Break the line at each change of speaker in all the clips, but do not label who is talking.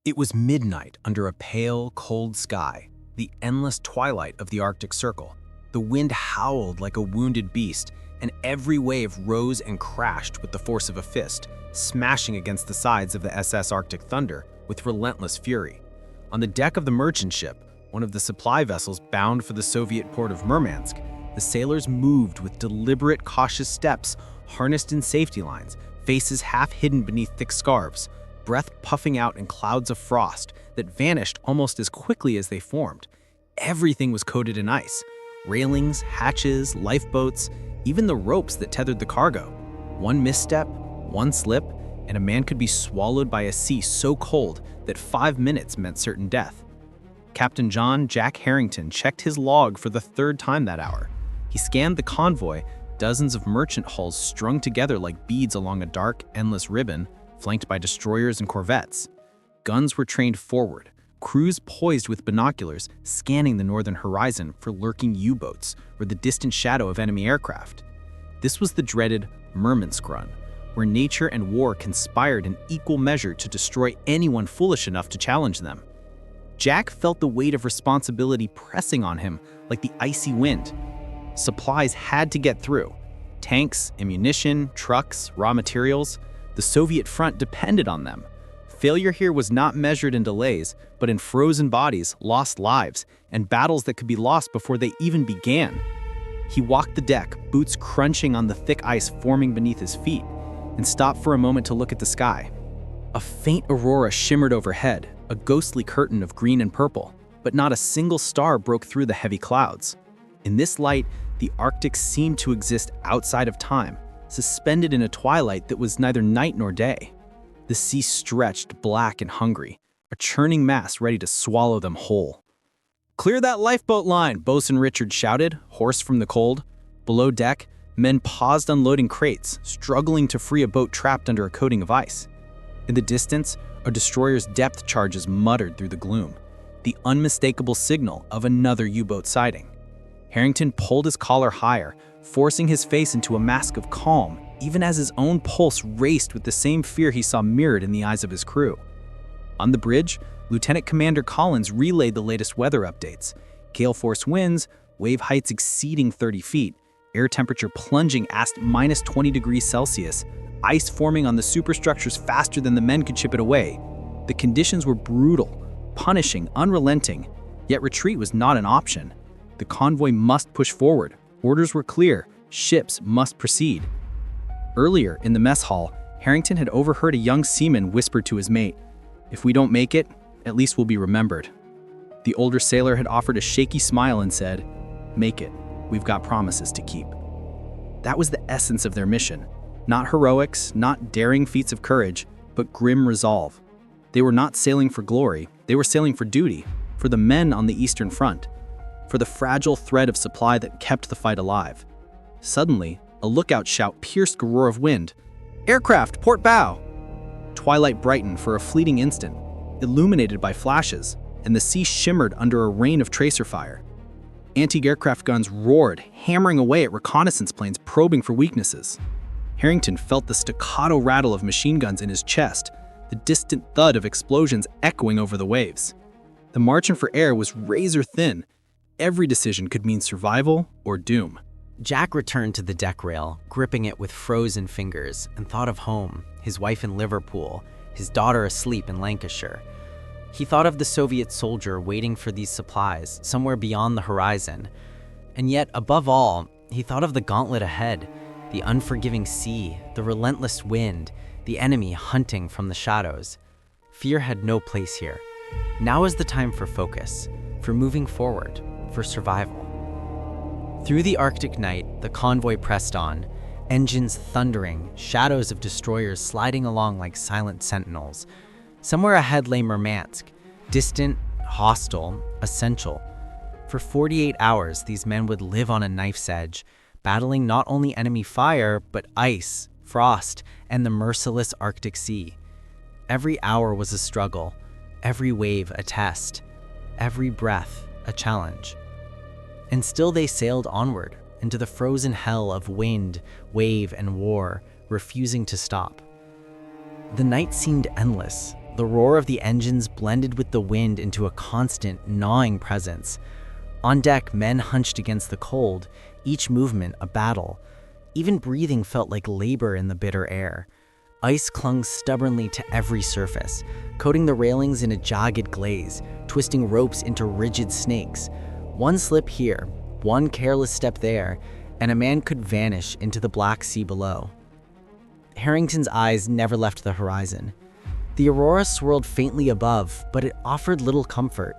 It was midnight under a pale, cold sky, the endless twilight of the Arctic Circle. The wind howled like a wounded beast, and every wave rose and crashed with the force of a fist, smashing against the sides of the SS Arctic Thunder with relentless fury. On the deck of the merchant ship, one of the supply vessels bound for the Soviet port of Murmansk, the sailors moved with deliberate, cautious steps, harnessed in safety lines, faces half hidden beneath thick scarves, breath puffing out in clouds of frost that vanished almost as quickly as they formed. Everything was coated in ice. Railings, hatches, lifeboats, even the ropes that tethered the cargo. One misstep, one slip, and a man could be swallowed by a sea so cold that 5 minutes meant certain death. Captain John Jack Harrington checked his log for the third time that hour. He scanned the convoy, dozens of merchant hulls strung together like beads along a dark, endless ribbon, flanked by destroyers and corvettes. Guns were trained forward, crews poised with binoculars, scanning the northern horizon for lurking U-boats or the distant shadow of enemy aircraft. This was the dreaded Murmansk Run, where nature and war conspired in equal measure to destroy anyone foolish enough to challenge them. Jack felt the weight of responsibility pressing on him like the icy wind. Supplies had to get through. Tanks, ammunition, trucks, raw materials. The Soviet front depended on them. Failure here was not measured in delays, but in frozen bodies, lost lives, and battles that could be lost before they even began. He walked the deck, boots crunching on the thick ice forming beneath his feet, and stopped for a moment to look at the sky. A faint aurora shimmered overhead, a ghostly curtain of green and purple, but not a single star broke through the heavy clouds. In this light, the Arctic seemed to exist outside of time, suspended in a twilight that was neither night nor day. The sea stretched black and hungry, a churning mass ready to swallow them whole. "Clear that lifeboat line," Bosun Richard shouted, hoarse from the cold. Below deck, men paused unloading crates, struggling to free a boat trapped under a coating of ice. In the distance, a destroyer's depth charges muttered through the gloom, the unmistakable signal of another U-boat sighting. Harrington pulled his collar higher, forcing his face into a mask of calm, even as his own pulse raced with the same fear he saw mirrored in the eyes of his crew. On the bridge, Lieutenant Commander Collins relayed the latest weather updates. Gale force winds, wave heights exceeding 30 feet, air temperature plunging past minus 20 degrees Celsius, ice forming on the superstructures faster than the men could chip it away. The conditions were brutal, punishing, unrelenting, yet retreat was not an option. The convoy must push forward. Orders were clear. Ships must proceed. Earlier, in the mess hall, Harrington had overheard a young seaman whisper to his mate, "If we don't make it, at least we'll be remembered." The older sailor had offered a shaky smile and said, "Make it. We've got promises to keep." That was the essence of their mission. Not heroics, not daring feats of courage, but grim resolve. They were not sailing for glory. They were sailing for duty, for the men on the Eastern Front, for the fragile thread of supply that kept the fight alive. Suddenly, a lookout shout pierced a roar of wind. "Aircraft, port bow!" Twilight brightened for a fleeting instant, illuminated by flashes, and the sea shimmered under a rain of tracer fire. Anti-aircraft guns roared, hammering away at reconnaissance planes probing for weaknesses. Harrington felt the staccato rattle of machine guns in his chest, the distant thud of explosions echoing over the waves. The margin for error was razor thin. Every decision could mean survival or doom.
Jack returned to the deck rail, gripping it with frozen fingers, and thought of home, his wife in Liverpool, his daughter asleep in Lancashire. He thought of the Soviet soldier waiting for these supplies somewhere beyond the horizon. And yet, above all, he thought of the gauntlet ahead, the unforgiving sea, the relentless wind, the enemy hunting from the shadows. Fear had no place here. Now is the time for focus, for moving forward, for survival. Through the Arctic night, the convoy pressed on, engines thundering, shadows of destroyers sliding along like silent sentinels. Somewhere ahead lay Murmansk, distant, hostile, essential. For 48 hours, these men would live on a knife's edge, battling not only enemy fire, but ice, frost, and the merciless Arctic Sea. Every hour was a struggle, every wave a test, every breath a challenge. And still they sailed onward into the frozen hell of wind, wave, and war, refusing to stop. The night seemed endless, The roar of the engines blended with the wind into a constant, gnawing presence. On deck, men hunched against the cold, each movement a battle. Even breathing felt like labor in the bitter air. Ice clung stubbornly to every surface, coating the railings in a jagged glaze, twisting ropes into rigid snakes. One slip here, one careless step there, and a man could vanish into the Black Sea below. Harrington's eyes never left the horizon. The aurora swirled faintly above, but it offered little comfort.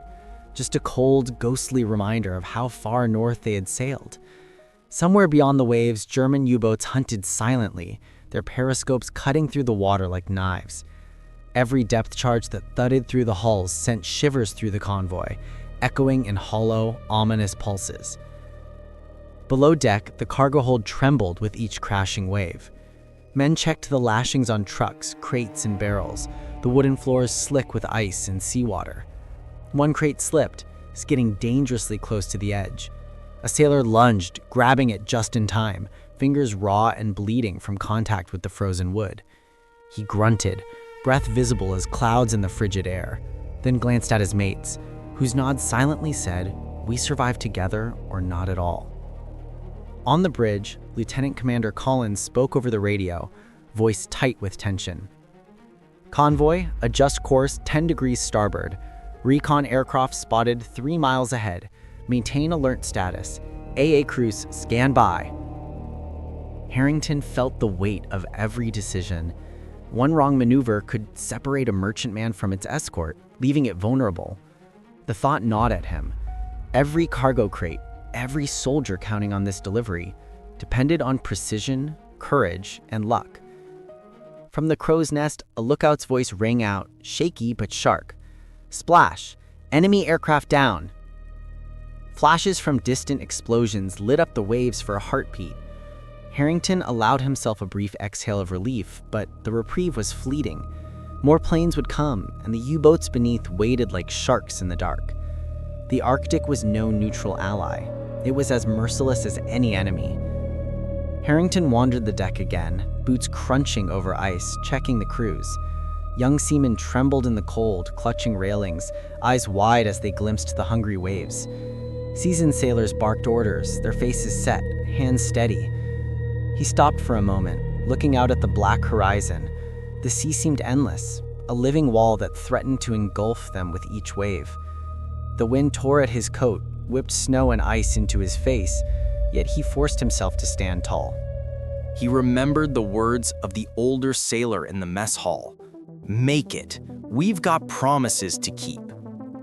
Just a cold, ghostly reminder of how far north they had sailed. Somewhere beyond the waves, German U-boats hunted silently, their periscopes cutting through the water like knives. Every depth charge that thudded through the hulls sent shivers through the convoy, echoing in hollow, ominous pulses. Below deck, the cargo hold trembled with each crashing wave. Men checked the lashings on trucks, crates, and barrels, the wooden floors slick with ice and seawater. One crate slipped, skidding dangerously close to the edge. A sailor lunged, grabbing it just in time, fingers raw and bleeding from contact with the frozen wood. He grunted, breath visible as clouds in the frigid air, then glanced at his mates, whose nods silently said, "We survived together or not at all." On the bridge, Lieutenant Commander Collins spoke over the radio, voice tight with tension. "Convoy, adjust course 10 degrees starboard. Recon aircraft spotted 3 miles ahead. Maintain alert status. AA crews stand by." Harrington felt the weight of every decision. One wrong maneuver could separate a merchantman from its escort, leaving it vulnerable. The thought gnawed at him. Every cargo crate, every soldier counting on this delivery, depended on precision, courage, and luck. From the crow's nest, a lookout's voice rang out, shaky but sharp. "Splash! Enemy aircraft down!" Flashes from distant explosions lit up the waves for a heartbeat. Harrington allowed himself a brief exhale of relief, but the reprieve was fleeting. More planes would come, and the U-boats beneath waited like sharks in the dark. The Arctic was no neutral ally. It was as merciless as any enemy. Harrington wandered the deck again, boots crunching over ice, checking the crews. Young seamen trembled in the cold, clutching railings, eyes wide as they glimpsed the hungry waves. Seasoned sailors barked orders, their faces set, hands steady. He stopped for a moment, looking out at the black horizon. The sea seemed endless, a living wall that threatened to engulf them with each wave. The wind tore at his coat, whipped snow and ice into his face, yet he forced himself to stand tall.
He remembered the words of the older sailor in the mess hall. "Make it. We've got promises to keep."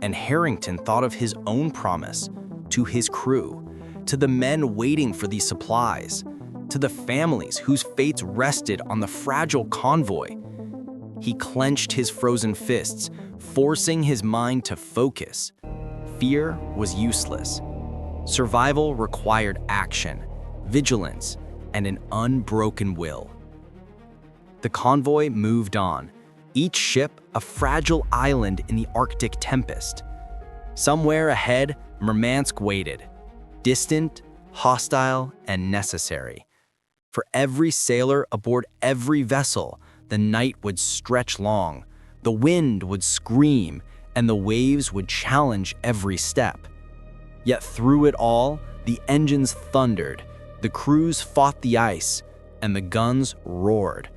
And Harrington thought of his own promise to his crew, to the men waiting for these supplies, to the families whose fates rested on the fragile convoy. He clenched his frozen fists, forcing his mind to focus. Fear was useless. Survival required action, vigilance, and an unbroken will. The convoy moved on, each ship a fragile island in the Arctic tempest. Somewhere ahead, Murmansk waited, distant, hostile, and necessary. For every sailor aboard every vessel, the night would stretch long, the wind would scream, and the waves would challenge every step. Yet through it all, the engines thundered, the crews fought the ice, and the guns roared.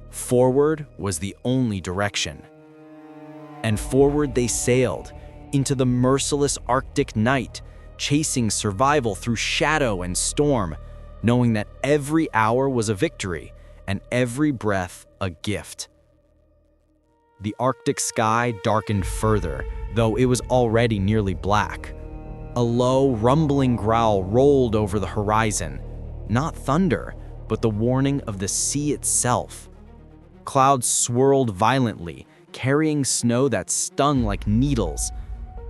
Forward was the only direction. And forward they sailed, into the merciless Arctic night, chasing survival through shadow and storm, knowing that every hour was a victory and every breath a gift. The Arctic sky darkened further, though it was already nearly black. A low, rumbling growl rolled over the horizon, not thunder, but the warning of the sea itself. Clouds swirled violently, carrying snow that stung like needles.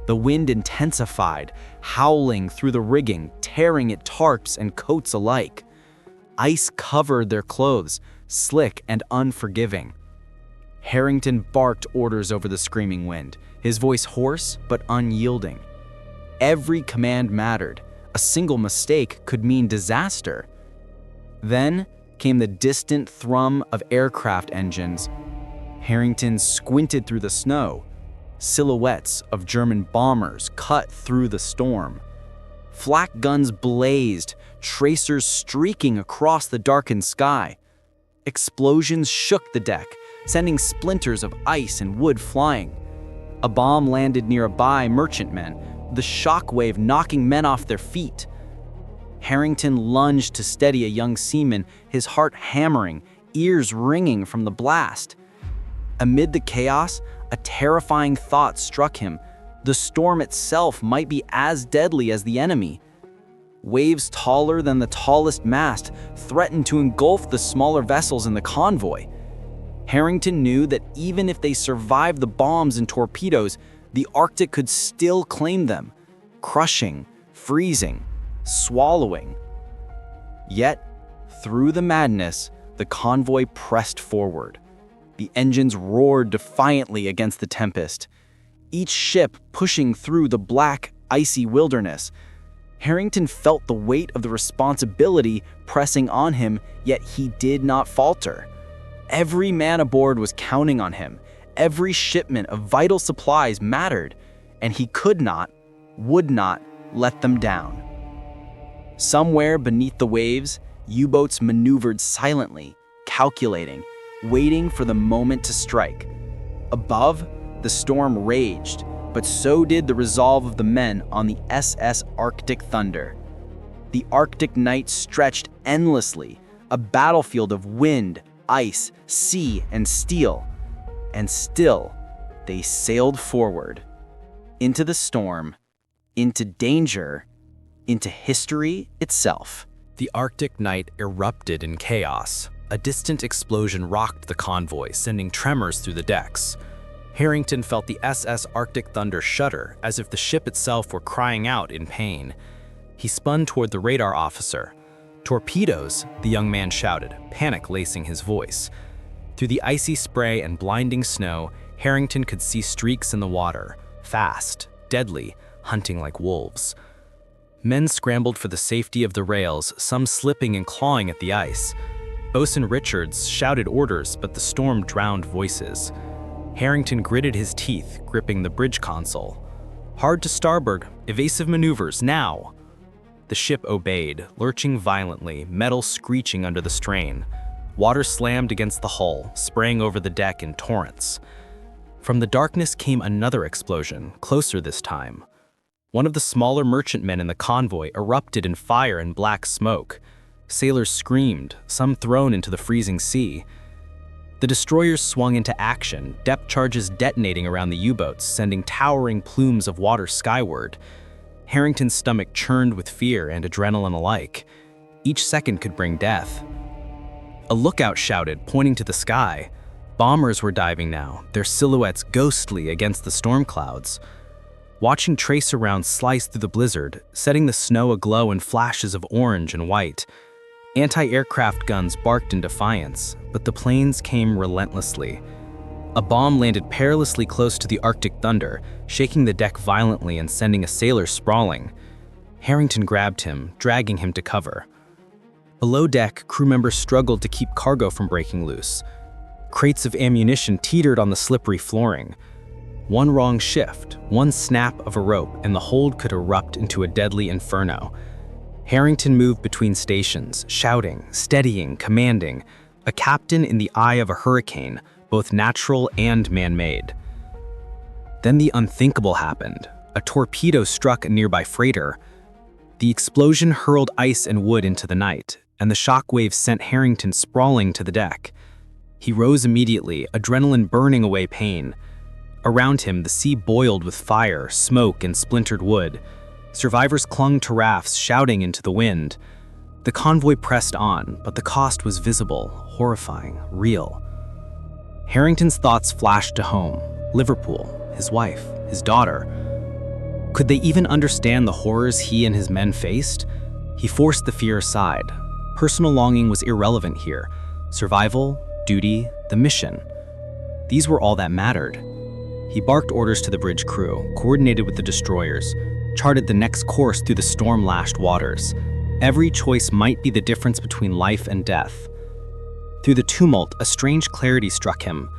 The wind intensified, howling through the rigging, tearing at tarps and coats alike. Ice covered their clothes, slick and unforgiving. Harrington barked orders over the screaming wind, his voice hoarse but unyielding. Every command mattered. A single mistake could mean disaster. Then came the distant thrum of aircraft engines.
Harrington squinted through the snow. Silhouettes of German bombers cut through the storm. Flak guns blazed, tracers streaking across the darkened sky. Explosions shook the deck, sending splinters of ice and wood flying. A bomb landed nearby merchantmen, the shockwave knocking men off their feet. Harrington lunged to steady a young seaman, his heart hammering, ears ringing from the blast. Amid the chaos, a terrifying thought struck him. The storm itself might be as deadly as the enemy. Waves taller than the tallest mast threatened to engulf the smaller vessels in the convoy. Harrington knew that even if they survived the bombs and torpedoes, the Arctic could still claim them, crushing, freezing, swallowing. Yet, through the madness, the convoy pressed forward. The engines roared defiantly against the tempest, each ship pushing through the black, icy wilderness. Harrington felt the weight of the responsibility pressing on him, yet he did not falter. Every man aboard was counting on him. Every shipment of vital supplies mattered, and he could not, would not let them down. Somewhere beneath the waves, U-boats maneuvered silently, calculating, waiting for the moment to strike. Above, the storm raged, but so did the resolve of the men on the SS Arctic Thunder. The Arctic night stretched endlessly, a battlefield of wind, ice, sea, and steel. And still, they sailed forward, into the storm, into danger, into history itself.
The Arctic night erupted in chaos. A distant explosion rocked the convoy, sending tremors through the decks. Harrington felt the SS Arctic Thunder shudder, as if the ship itself were crying out in pain. He spun toward the radar officer. "Torpedoes!" the young man shouted, panic lacing his voice. Through the icy spray and blinding snow, Harrington could see streaks in the water, fast, deadly, hunting like wolves. Men scrambled for the safety of the rails, some slipping and clawing at the ice. Boatswain Richards shouted orders, but the storm drowned voices. Harrington gritted his teeth, gripping the bridge console. "Hard to starboard, evasive maneuvers, now!" The ship obeyed, lurching violently, metal screeching under the strain. Water slammed against the hull, spraying over the deck in torrents. From the darkness came another explosion, closer this time. One of the smaller merchantmen in the convoy erupted in fire and black smoke. Sailors screamed, some thrown into the freezing sea. The destroyers swung into action, depth charges detonating around the U-boats, sending towering plumes of water skyward. Harrington's stomach churned with fear and adrenaline alike. Each second could bring death. A lookout shouted, pointing to the sky. Bombers were diving now, their silhouettes ghostly against the storm clouds. Watching tracer rounds slice through the blizzard, setting the snow aglow in flashes of orange and white. Anti-aircraft guns barked in defiance, but the planes came relentlessly. A bomb landed perilously close to the Arctic Thunder, shaking the deck violently and sending a sailor sprawling. Harrington grabbed him, dragging him to cover. Below deck, crew members struggled to keep cargo from breaking loose. Crates of ammunition teetered on the slippery flooring. One wrong shift, one snap of a rope, and the hold could erupt into a deadly inferno. Harrington moved between stations, shouting, steadying, commanding, a captain in the eye of a hurricane, both natural and man-made. Then the unthinkable happened. A torpedo struck a nearby freighter. The explosion hurled ice and wood into the night, and the shockwave sent Harrington sprawling to the deck. He rose immediately, adrenaline burning away pain. Around him, the sea boiled with fire, smoke, and splintered wood. Survivors clung to rafts, shouting into the wind. The convoy pressed on, but the cost was visible, horrifying, real. Harrington's thoughts flashed to home, Liverpool, his wife, his daughter. Could they even understand the horrors he and his men faced? He forced the fear aside. Personal longing was irrelevant here. Survival, duty, the mission. These were all that mattered. He barked orders to the bridge crew, coordinated with the destroyers, charted the next course through the storm-lashed waters. Every choice might be the difference between life and death. Through the tumult, a strange clarity struck him.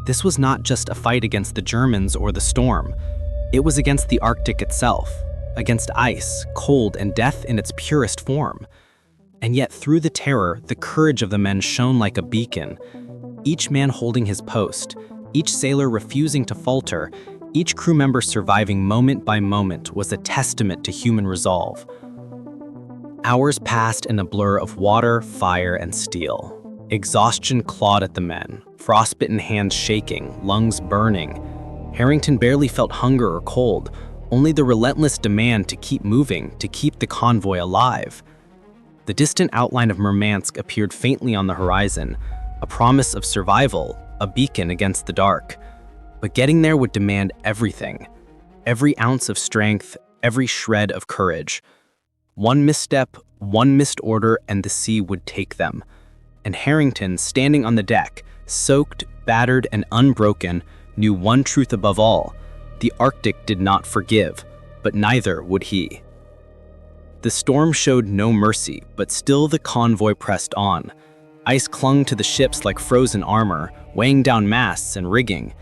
This was not just a fight against the Germans or the storm. It was against the Arctic itself, against ice, cold, and death in its purest form. And yet through the terror, the courage of the men shone like a beacon. Each man holding his post, each sailor refusing to falter, each crew member surviving moment by moment was a testament to human resolve. Hours passed in a blur of water, fire, and steel. Exhaustion clawed at the men, frostbitten hands shaking, lungs burning. Harrington barely felt hunger or cold, only the relentless demand to keep moving, to keep the convoy alive. The distant outline of Murmansk appeared faintly on the horizon, a promise of survival, a beacon against the dark. But getting there would demand everything. Every ounce of strength, every shred of courage. One misstep, one missed order, and the sea would take them. And Harrington, standing on the deck, soaked, battered, and unbroken, knew one truth above all: the Arctic did not forgive, but neither would he. The storm showed no mercy, but still the convoy pressed on. Ice clung to the ships like frozen armor, weighing down masts and rigging.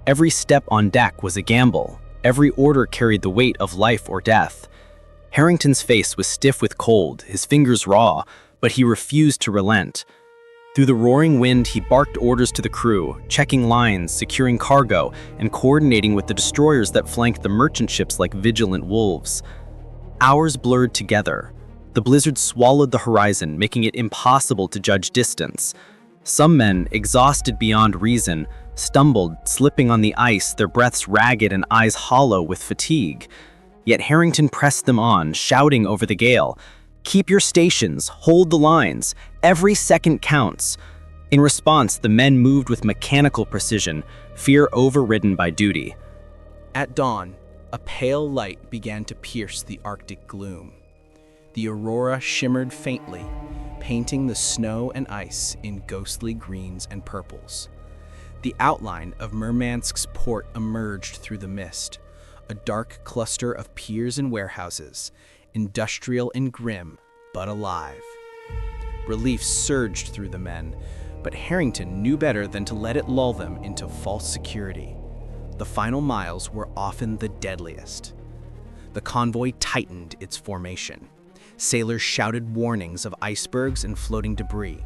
Every step on deck was a gamble. Every order carried the weight of life or death. Harrington's face was stiff with cold, his fingers raw, but he refused to relent. Through the roaring wind, he barked orders to the crew, checking lines, securing cargo, and coordinating with the destroyers that flanked the merchant ships like vigilant wolves. Hours blurred together. The blizzard swallowed the horizon, making it impossible to judge distance. Some men, exhausted beyond reason, stumbled, slipping on the ice, their breaths ragged and eyes hollow with fatigue. Yet Harrington pressed them on, shouting over the gale, "Keep your stations, hold the lines, every second counts." In response, the men moved with mechanical precision, fear overridden by duty.
At dawn, a pale light began to pierce the Arctic gloom. The aurora shimmered faintly, painting the snow and ice in ghostly greens and purples. The outline of Murmansk's port emerged through the mist, a dark cluster of piers and warehouses, industrial and grim, but alive. Relief surged through the men, but Harrington knew better than to let it lull them into false security. The final miles were often the deadliest. The convoy tightened its formation. Sailors shouted warnings of icebergs and floating debris.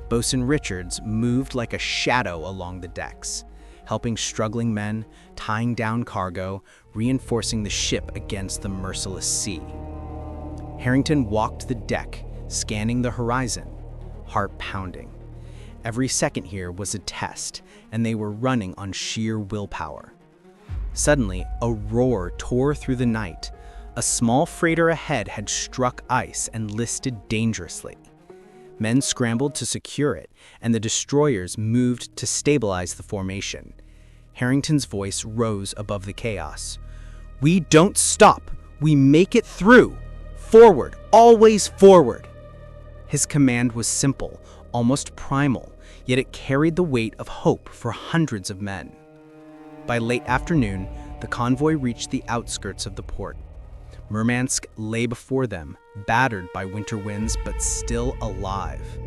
Boatswain Richards moved like a shadow along the decks, helping struggling men, tying down cargo, reinforcing the ship against the merciless sea. Harrington walked the deck, scanning the horizon, heart pounding. Every second here was a test, and they were running on sheer willpower. Suddenly, a roar tore through the night. A small freighter ahead had struck ice and listed dangerously. Men scrambled to secure it, and the destroyers moved to stabilize the formation. Harrington's voice rose above the chaos. "We don't stop! We make it through! Forward! Always forward!" His command was simple, almost primal, yet it carried the weight of hope for hundreds of men. By late afternoon, the convoy reached the outskirts of the port. Murmansk lay before them, battered by winter winds but still alive.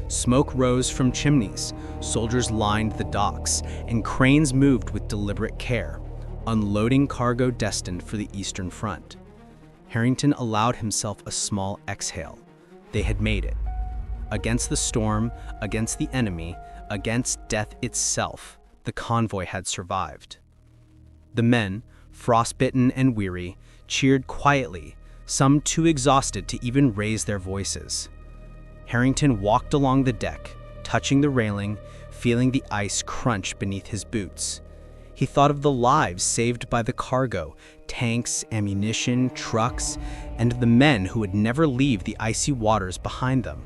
Smoke rose from chimneys, soldiers lined the docks, and cranes moved with deliberate care, unloading cargo destined for the Eastern Front. Harrington allowed himself a small exhale. They had made it. Against the storm, against the enemy, against death itself, the convoy had survived. The men, frostbitten and weary, cheered quietly, some too exhausted to even raise their voices. Harrington walked along the deck, touching the railing, feeling the ice crunch beneath his boots. He thought of the lives saved by the cargo, tanks, ammunition, trucks, and the men who would never leave the icy waters behind them.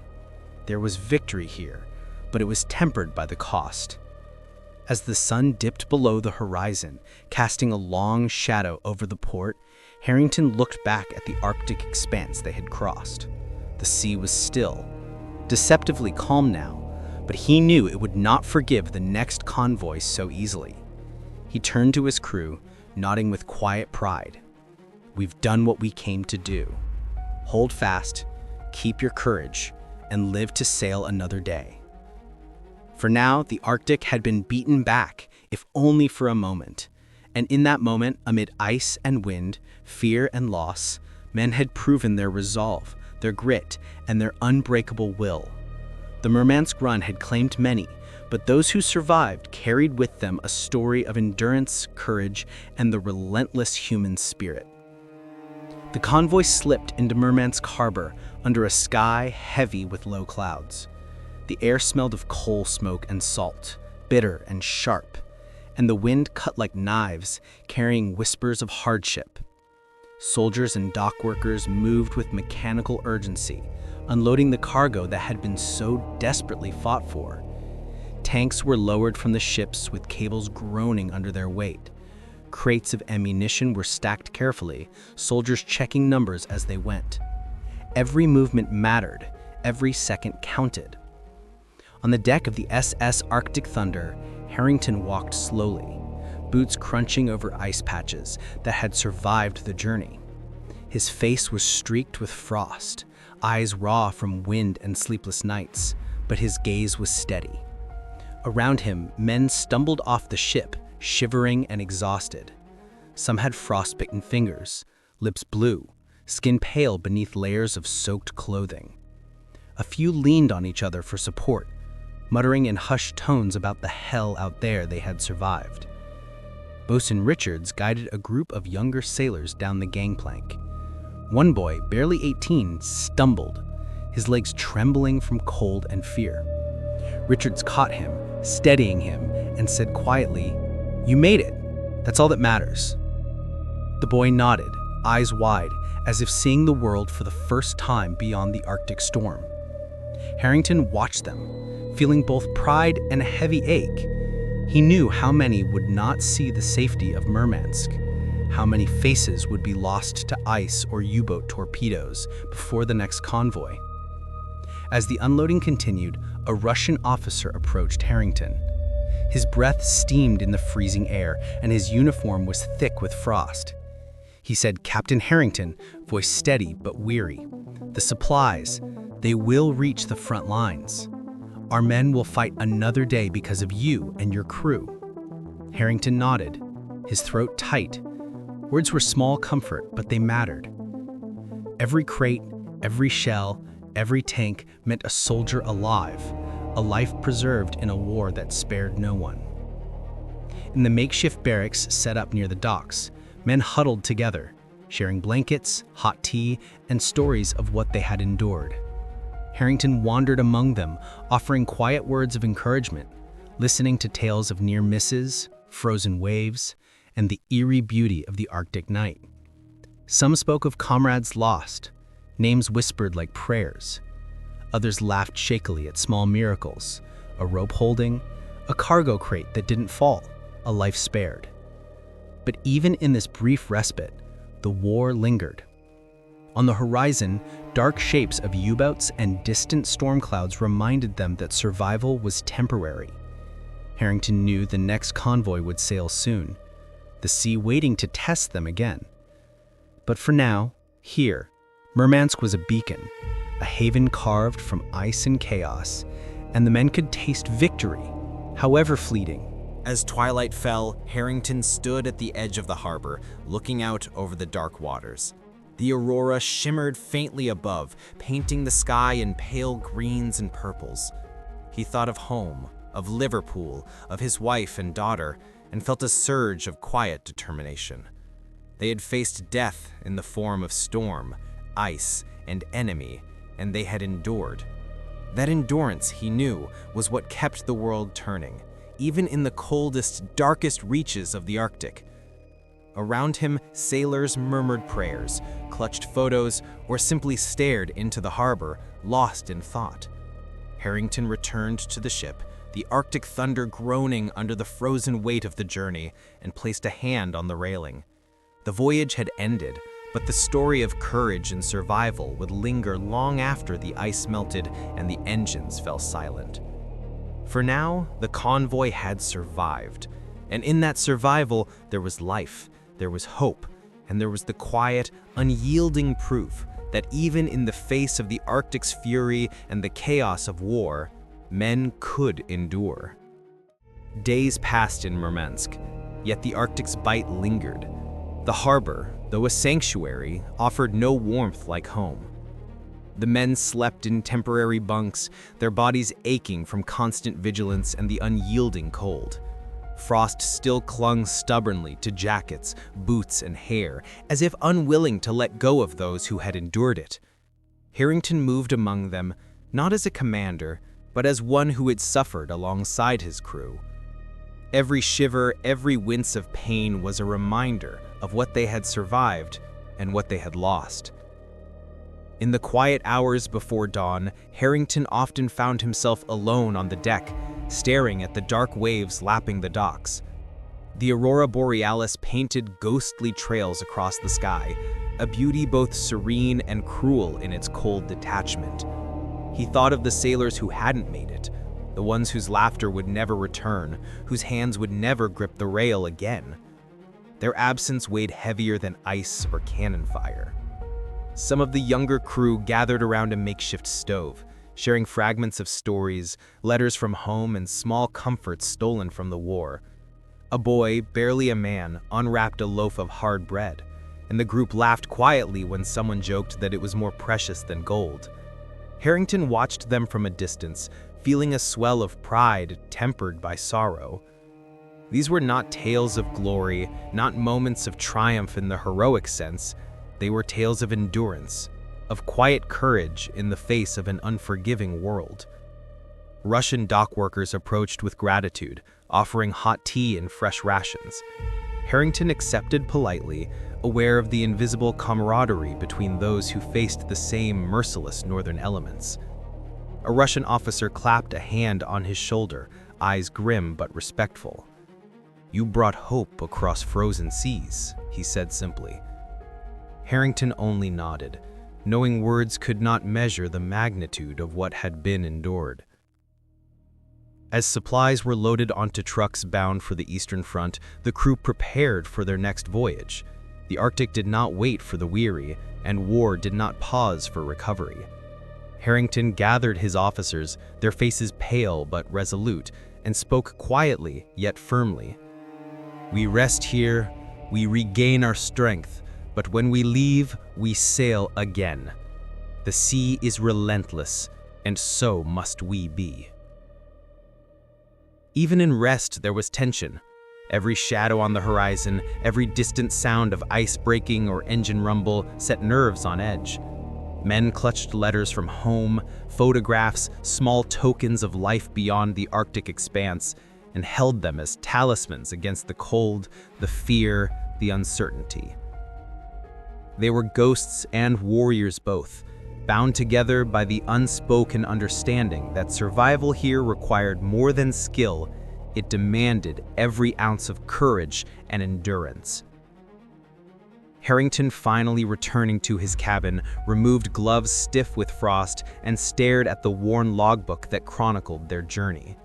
There was victory here, but it was tempered by the cost. As the sun dipped below the horizon, casting a long shadow over the port, Harrington looked back at the Arctic expanse they had crossed. The sea was still, deceptively calm now, but he knew it would not forgive the next convoy so easily. He turned to his crew, nodding with quiet pride. "We've done what we came to do. Hold fast, keep your courage, and live to sail another day." For now, the Arctic had been beaten back, if only for a moment. And in that moment, amid ice and wind, fear and loss, men had proven their resolve, their grit, and their unbreakable will. The Murmansk run had claimed many, but those who survived carried with them a story of endurance, courage, and the relentless human spirit. The convoy slipped into Murmansk harbor under a sky heavy with low clouds. The air smelled of coal smoke and salt, bitter and sharp, and the wind cut like knives, carrying whispers of hardship. Soldiers and dock workers moved with mechanical urgency, unloading the cargo that had been so desperately fought for. Tanks were lowered from the ships with cables groaning under their weight. Crates of ammunition were stacked carefully, soldiers checking numbers as they went. Every movement mattered, every second counted. On the deck of the SS Arctic Thunder, Harrington walked slowly, boots crunching over ice patches that had survived the journey. His face was streaked with frost, eyes raw from wind and sleepless nights, but his gaze was steady. Around him, men stumbled off the ship, shivering and exhausted. Some had frostbitten fingers, lips blue, skin pale beneath layers of soaked clothing. A few leaned on each other for support, muttering in hushed tones about the hell out there they had survived. Boatswain Richards guided a group of younger sailors down the gangplank. One boy, barely 18, stumbled, his legs trembling from cold and fear. Richards caught him, steadying him, and said quietly, "You made it. That's all that matters." The boy nodded, eyes wide, as if seeing the world for the first time beyond the Arctic storm. Harrington watched them, feeling both pride and a heavy ache. He knew how many would not see the safety of Murmansk, how many faces would be lost to ice or U-boat torpedoes before the next convoy. As the unloading continued, a Russian officer approached Harrington. His breath steamed in the freezing air, and his uniform was thick with frost. He said, "Captain Harrington," voice steady but weary, "the supplies, they will reach the front lines. Our men will fight another day because of you and your crew." Harrington nodded, his throat tight. Words were small comfort, but they mattered. Every crate, every shell, every tank meant a soldier alive, a life preserved in a war that spared no one. In the makeshift barracks set up near the docks, men huddled together, sharing blankets, hot tea, and stories of what they had endured. Harrington wandered among them, offering quiet words of encouragement, listening to tales of near misses, frozen waves, and the eerie beauty of the Arctic night. Some spoke of comrades lost, names whispered like prayers. Others laughed shakily at small miracles, a rope holding, a cargo crate that didn't fall, a life spared. But even in this brief respite, the war lingered. On the horizon, dark shapes of U-boats and distant storm clouds reminded them that survival was temporary. Harrington knew the next convoy would sail soon, the sea waiting to test them again. But for now, here, Murmansk was a beacon, a haven carved from ice and chaos, and the men could taste victory, however fleeting.
As twilight fell, Harrington stood at the edge of the harbor, looking out over the dark waters. The aurora shimmered faintly above, painting the sky in pale greens and purples. He thought of home, of Liverpool, of his wife and daughter, and felt a surge of quiet determination. They had faced death in the form of storm, ice, and enemy, and they had endured. That endurance, he knew, was what kept the world turning, even in the coldest, darkest reaches of the Arctic. Around him, sailors murmured prayers, clutched photos, or simply stared into the harbor, lost in thought. Harrington returned to the ship, the Arctic thunder groaning under the frozen weight of the journey, and placed a hand on the railing. The voyage had ended, but the story of courage and survival would linger long after the ice melted and the engines fell silent. For now, the convoy had survived, and in that survival, there was life, there was hope, and there was the quiet, unyielding proof that even in the face of the Arctic's fury and the chaos of war, men could endure.
Days passed in Murmansk, yet the Arctic's bite lingered. The harbor, though a sanctuary, offered no warmth like home. The men slept in temporary bunks, their bodies aching from constant vigilance and the unyielding cold. Frost still clung stubbornly to jackets, boots, and hair, as if unwilling to let go of those who had endured it. Harrington moved among them, not as a commander, but as one who had suffered alongside his crew. Every shiver, every wince of pain was a reminder of what they had survived and what they had lost. In the quiet hours before dawn, Harrington often found himself alone on the deck, staring at the dark waves lapping the docks. The aurora borealis painted ghostly trails across the sky, a beauty both serene and cruel in its cold detachment. He thought of the sailors who hadn't made it, the ones whose laughter would never return, whose hands would never grip the rail again. Their absence weighed heavier than ice or cannon fire. Some of the younger crew gathered around a makeshift stove, sharing fragments of stories, letters from home, and small comforts stolen from the war. A boy, barely a man, unwrapped a loaf of hard bread, and the group laughed quietly when someone joked that it was more precious than gold. Harrington watched them from a distance, feeling a swell of pride tempered by sorrow. These were not tales of glory, not moments of triumph in the heroic sense. They were tales of endurance, of quiet courage in the face of an unforgiving world. Russian dock workers approached with gratitude, offering hot tea and fresh rations. Harrington accepted politely, aware of the invisible camaraderie between those who faced the same merciless northern elements. A Russian officer clapped a hand on his shoulder, eyes grim but respectful. "You brought hope across frozen seas," he said simply. Harrington only nodded, knowing words could not measure the magnitude of what had been endured. As supplies were loaded onto trucks bound for the Eastern Front, the crew prepared for their next voyage. The Arctic did not wait for the weary, and war did not pause for recovery. Harrington gathered his officers, their faces pale but resolute, and spoke quietly yet firmly. "We rest here, we regain our strength, but when we leave, we sail again. The sea is relentless, and so must we be." Even in rest, there was tension. Every shadow on the horizon, every distant sound of ice breaking or engine rumble set nerves on edge. Men clutched letters from home, photographs, small tokens of life beyond the Arctic expanse, and held them as talismans against the cold, the fear, the uncertainty. They were ghosts and warriors both, bound together by the unspoken understanding that survival here required more than skill. It demanded every ounce of courage and endurance. Harrington, finally returning to his cabin, removed gloves stiff with frost and stared at the worn logbook that chronicled their journey.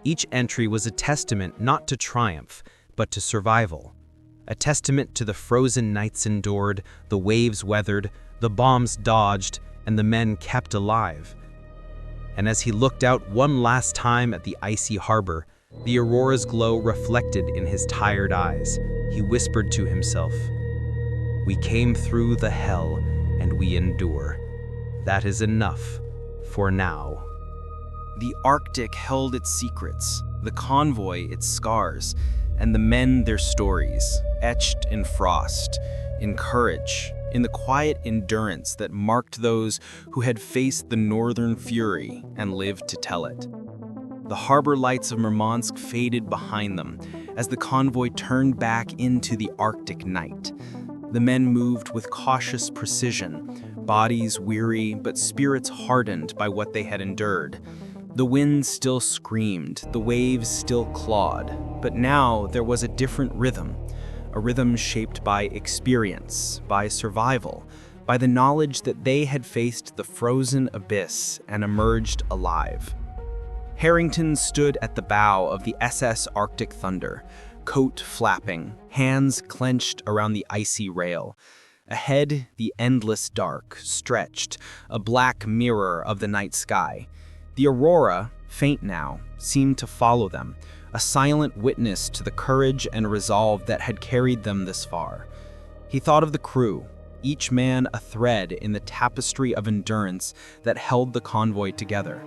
Each entry was a testament not to triumph, but to survival. A testament to the frozen nights endured, the waves weathered, the bombs dodged, and the men kept alive. And as he looked out one last time at the icy harbor, the aurora's glow reflected in his tired eyes, he whispered to himself, "We came through the hell, and we endure. That is enough for now." The Arctic held its secrets, the convoy its scars, and the men their stories, etched in frost, in courage, in the quiet endurance that marked those who had faced the northern fury and lived to tell it. The harbor lights of Murmansk faded behind them as the convoy turned back into the Arctic night. The men moved with cautious precision, bodies weary but spirits hardened by what they had endured. The wind still screamed, the waves still clawed, but now there was a different rhythm, a rhythm shaped by experience, by survival, by the knowledge that they had faced the frozen abyss and emerged alive. Harrington stood at the bow of the SS Arctic Thunder, coat flapping, hands clenched around the icy rail. Ahead, the endless dark stretched, a black mirror of the night sky. The aurora, faint now, seemed to follow them, a silent witness to the courage and resolve that had carried them this far. He thought of the crew, each man a thread in the tapestry of endurance that held the convoy together.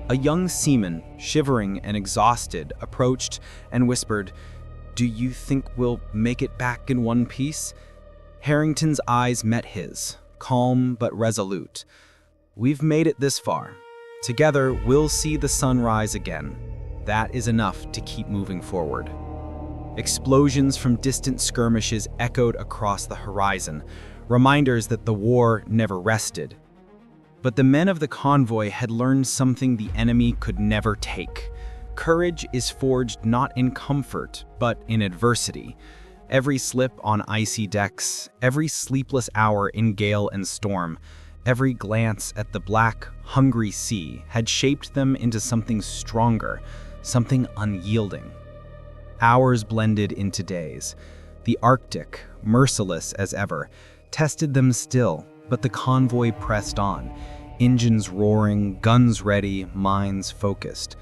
A young seaman, shivering and exhausted, approached and whispered, "Do you think we'll make it back in one piece?" Harrington's eyes met his, calm but resolute. "We've made it this far. Together, we'll see the sun rise again. That is enough to keep moving forward." Explosions from distant skirmishes echoed across the horizon, reminders that the war never rested. But the men of the convoy had learned something the enemy could never take. Courage is forged not in comfort, but in adversity. Every slip on icy decks, every sleepless hour in gale and storm, every glance at the black, hungry sea had shaped them into something stronger, something unyielding. Hours blended into days. The Arctic, merciless as ever, tested them still, but the convoy pressed on, engines roaring, guns ready, minds focused.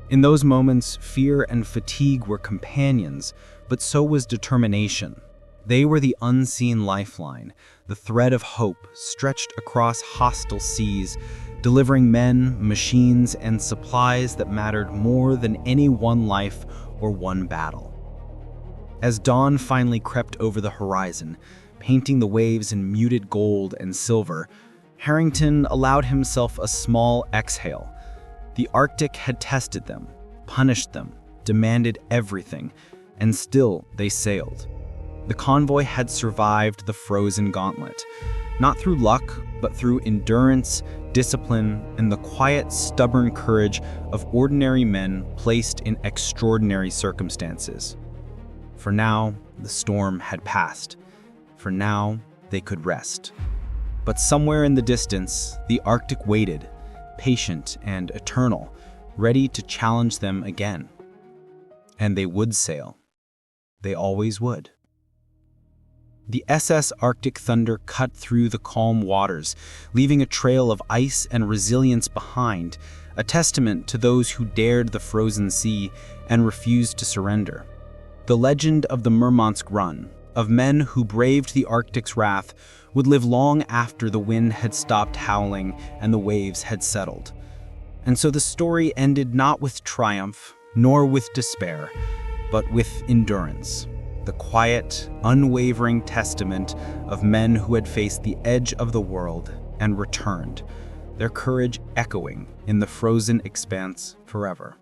In those moments, fear and fatigue were companions, but so was determination. They were the unseen lifeline, the thread of hope stretched across hostile seas, delivering men, machines, and supplies that mattered more than any one life or one battle. As dawn finally crept over the horizon, painting the waves in muted gold and silver, Harrington allowed himself a small exhale. The Arctic had tested them, punished them, demanded everything, and still they sailed. The convoy had survived the frozen gauntlet, not through luck, but through endurance, discipline, and the quiet, stubborn courage of ordinary men placed in extraordinary circumstances. For now, the storm had passed. For now, they could rest. But somewhere in the distance, the Arctic waited, patient and eternal, ready to challenge them again. And they would sail. They always would. The SS Arctic Thunder cut through the calm waters, leaving a trail of ice and resilience behind, a testament to those who dared the frozen sea and refused to surrender. The legend of the Murmansk Run, of men who braved the Arctic's wrath, would live long after the wind had stopped howling and the waves had settled. And so the story ended not with triumph, nor with despair, but with endurance. The quiet, unwavering testament of men who had faced the edge of the world and returned, their courage echoing in the frozen expanse forever.